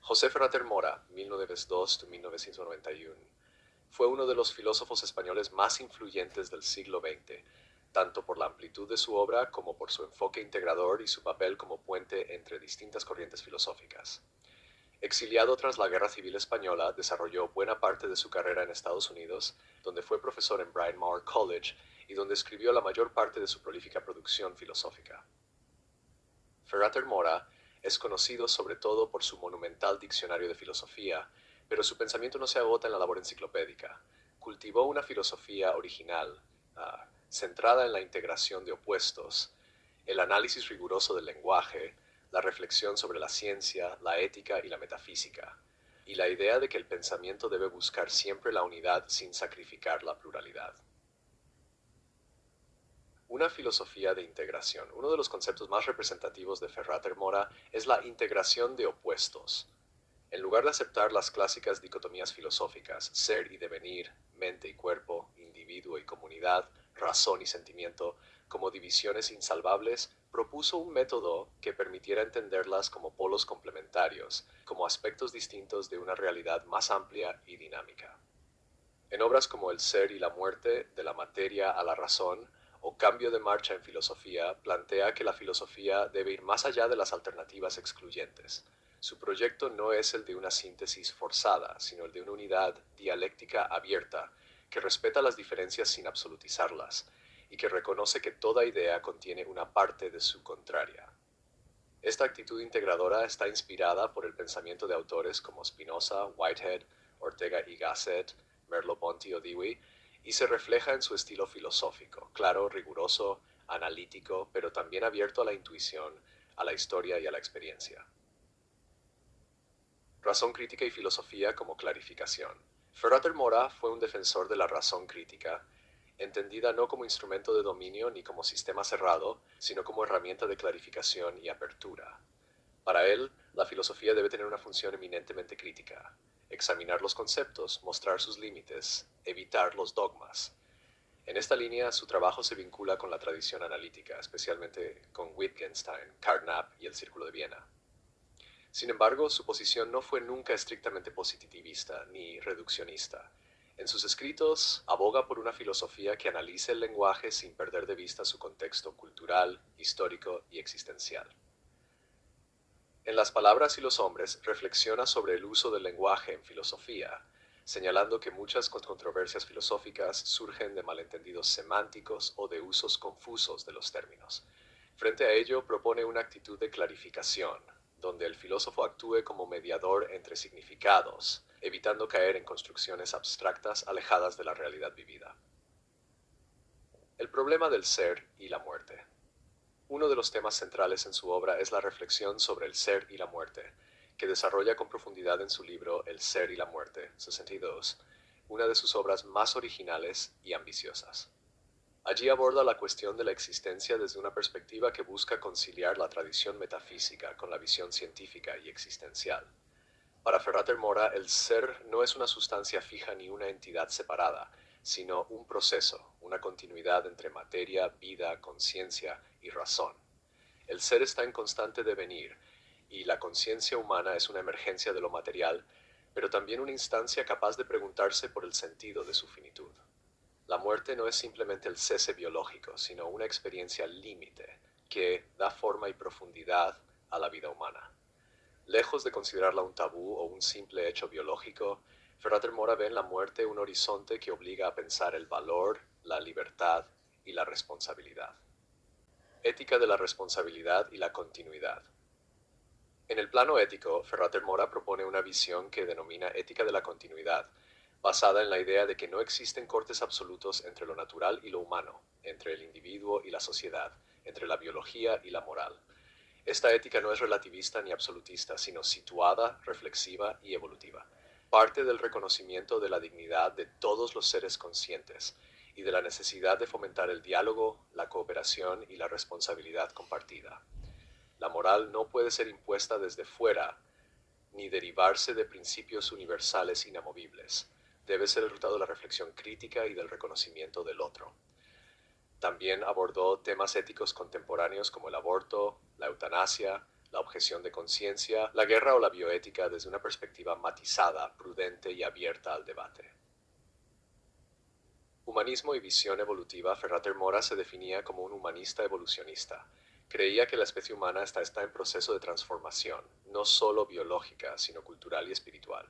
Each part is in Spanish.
José Ferrater Mora, 1902-1991, fue uno de los filósofos españoles más influyentes del siglo XX, tanto por la amplitud de su obra como por su enfoque integrador y su papel como puente entre distintas corrientes filosóficas. Exiliado tras la Guerra Civil Española, desarrolló buena parte de su carrera en Estados Unidos, donde fue profesor en Bryn Mawr College y donde escribió la mayor parte de su prolífica producción filosófica. Ferrater Mora es conocido sobre todo por su monumental diccionario de filosofía, pero su pensamiento no se agota en la labor enciclopédica. Cultivó una filosofía original, centrada en la integración de opuestos, el análisis riguroso del lenguaje, la reflexión sobre la ciencia, la ética y la metafísica, y la idea de que el pensamiento debe buscar siempre la unidad sin sacrificar la pluralidad. Una filosofía de integración. Uno de los conceptos más representativos de Ferrater Mora es la integración de opuestos. En lugar de aceptar las clásicas dicotomías filosóficas, ser y devenir, mente y cuerpo, individuo y comunidad, razón y sentimiento, como divisiones insalvables, propuso un método que permitiera entenderlas como polos complementarios, como aspectos distintos de una realidad más amplia y dinámica. En obras como El ser y la muerte, de la materia a la razón, o Cambio de marcha en filosofía, plantea que la filosofía debe ir más allá de las alternativas excluyentes. Su proyecto no es el de una síntesis forzada, sino el de una unidad dialéctica abierta, que respeta las diferencias sin absolutizarlas, y que reconoce que toda idea contiene una parte de su contraria. Esta actitud integradora está inspirada por el pensamiento de autores como Spinoza, Whitehead, Ortega y Gasset, Merleau-Ponty o Dewey, y se refleja en su estilo filosófico, claro, riguroso, analítico, pero también abierto a la intuición, a la historia y a la experiencia. Razón crítica y filosofía como clarificación. Ferrater Mora fue un defensor de la razón crítica, entendida no como instrumento de dominio ni como sistema cerrado, sino como herramienta de clarificación y apertura. Para él, la filosofía debe tener una función eminentemente crítica: examinar los conceptos, mostrar sus límites, evitar los dogmas. En esta línea, su trabajo se vincula con la tradición analítica, especialmente con Wittgenstein, Carnap y el Círculo de Viena. Sin embargo, su posición no fue nunca estrictamente positivista ni reduccionista. En sus escritos, aboga por una filosofía que analice el lenguaje sin perder de vista su contexto cultural, histórico y existencial. En Las palabras y los hombres reflexiona sobre el uso del lenguaje en filosofía, señalando que muchas controversias filosóficas surgen de malentendidos semánticos o de usos confusos de los términos. Frente a ello, propone una actitud de clarificación, donde el filósofo actúe como mediador entre significados, evitando caer en construcciones abstractas alejadas de la realidad vivida. El problema del ser y la muerte. Uno de los temas centrales en su obra es la reflexión sobre el ser y la muerte, que desarrolla con profundidad en su libro El ser y la muerte, 62, una de sus obras más originales y ambiciosas. Allí aborda la cuestión de la existencia desde una perspectiva que busca conciliar la tradición metafísica con la visión científica y existencial. Para Ferrater Mora, el ser no es una sustancia fija ni una entidad separada, sino un proceso, una continuidad entre materia, vida, conciencia y razón. El ser está en constante devenir, y la conciencia humana es una emergencia de lo material, pero también una instancia capaz de preguntarse por el sentido de su finitud. La muerte no es simplemente el cese biológico, sino una experiencia límite que da forma y profundidad a la vida humana. Lejos de considerarla un tabú o un simple hecho biológico, Ferrater Mora ve en la muerte un horizonte que obliga a pensar el valor, la libertad y la responsabilidad. Ética de la responsabilidad y la continuidad. En el plano ético, Ferrater Mora propone una visión que denomina ética de la continuidad, basada en la idea de que no existen cortes absolutos entre lo natural y lo humano, entre el individuo y la sociedad, entre la biología y la moral. Esta ética no es relativista ni absolutista, sino situada, reflexiva y evolutiva. Parte del reconocimiento de la dignidad de todos los seres conscientes y de la necesidad de fomentar el diálogo, la cooperación y la responsabilidad compartida. La moral no puede ser impuesta desde fuera ni derivarse de principios universales inamovibles. Debe ser el resultado de la reflexión crítica y del reconocimiento del otro. También abordó temas éticos contemporáneos como el aborto, la eutanasia, la objeción de conciencia, la guerra o la bioética desde una perspectiva matizada, prudente y abierta al debate. Humanismo y visión evolutiva. Ferrater Mora se definía como un humanista evolucionista. Creía que la especie humana está en proceso de transformación, no solo biológica, sino cultural y espiritual.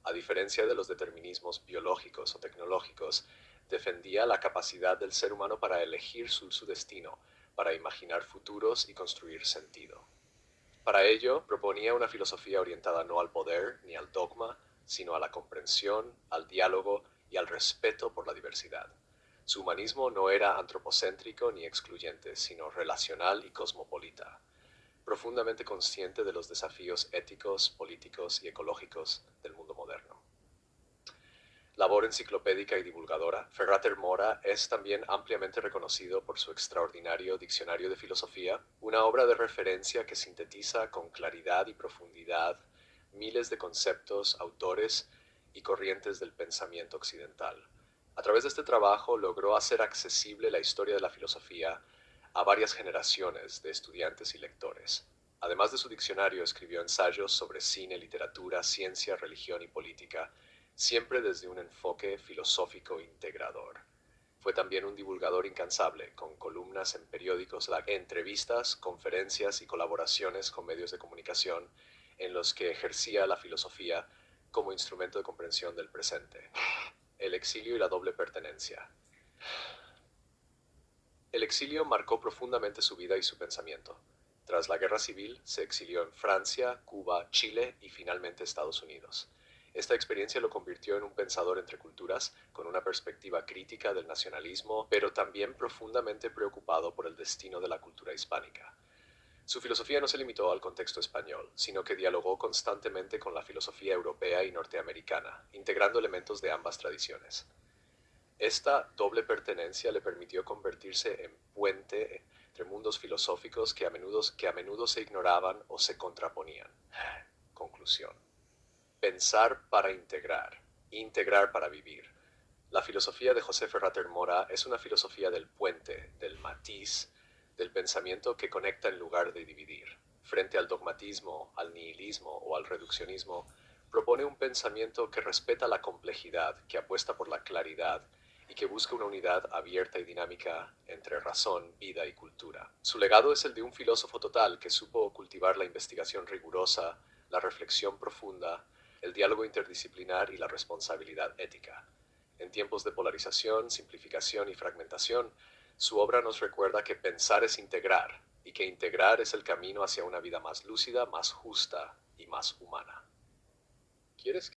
A diferencia de los determinismos biológicos o tecnológicos, defendía la capacidad del ser humano para elegir su destino, para imaginar futuros y construir sentido. Para ello, proponía una filosofía orientada no al poder ni al dogma, sino a la comprensión, al diálogo y al respeto por la diversidad. Su humanismo no era antropocéntrico ni excluyente, sino relacional y cosmopolita, profundamente consciente de los desafíos éticos, políticos y ecológicos del mundo moderno. Labor enciclopédica y divulgadora. Ferrater Mora es también ampliamente reconocido por su extraordinario Diccionario de Filosofía, una obra de referencia que sintetiza con claridad y profundidad miles de conceptos, autores y corrientes del pensamiento occidental. A través de este trabajo logró hacer accesible la historia de la filosofía a varias generaciones de estudiantes y lectores. Además de su diccionario, escribió ensayos sobre cine, literatura, ciencia, religión y política, siempre desde un enfoque filosófico integrador. Fue también un divulgador incansable, con columnas en periódicos, entrevistas, conferencias y colaboraciones con medios de comunicación en los que ejercía la filosofía como instrumento de comprensión del presente. El exilio y la doble pertenencia. El exilio marcó profundamente su vida y su pensamiento. Tras la Guerra Civil, se exilió en Francia, Cuba, Chile y finalmente Estados Unidos. Esta experiencia lo convirtió en un pensador entre culturas, con una perspectiva crítica del nacionalismo, pero también profundamente preocupado por el destino de la cultura hispánica. Su filosofía no se limitó al contexto español, sino que dialogó constantemente con la filosofía europea y norteamericana, integrando elementos de ambas tradiciones. Esta doble pertenencia le permitió convertirse en puente entre mundos filosóficos que a menudo se ignoraban o se contraponían. Conclusión. Pensar para integrar, integrar para vivir. La filosofía de José Ferrater Mora es una filosofía del puente, del matiz, del pensamiento que conecta en lugar de dividir. Frente al dogmatismo, al nihilismo o al reduccionismo, propone un pensamiento que respeta la complejidad, que apuesta por la claridad y que busca una unidad abierta y dinámica entre razón, vida y cultura. Su legado es el de un filósofo total que supo cultivar la investigación rigurosa, la reflexión profunda, el diálogo interdisciplinar y la responsabilidad ética. En tiempos de polarización, simplificación y fragmentación, su obra nos recuerda que pensar es integrar y que integrar es el camino hacia una vida más lúcida, más justa y más humana. ¿Quieres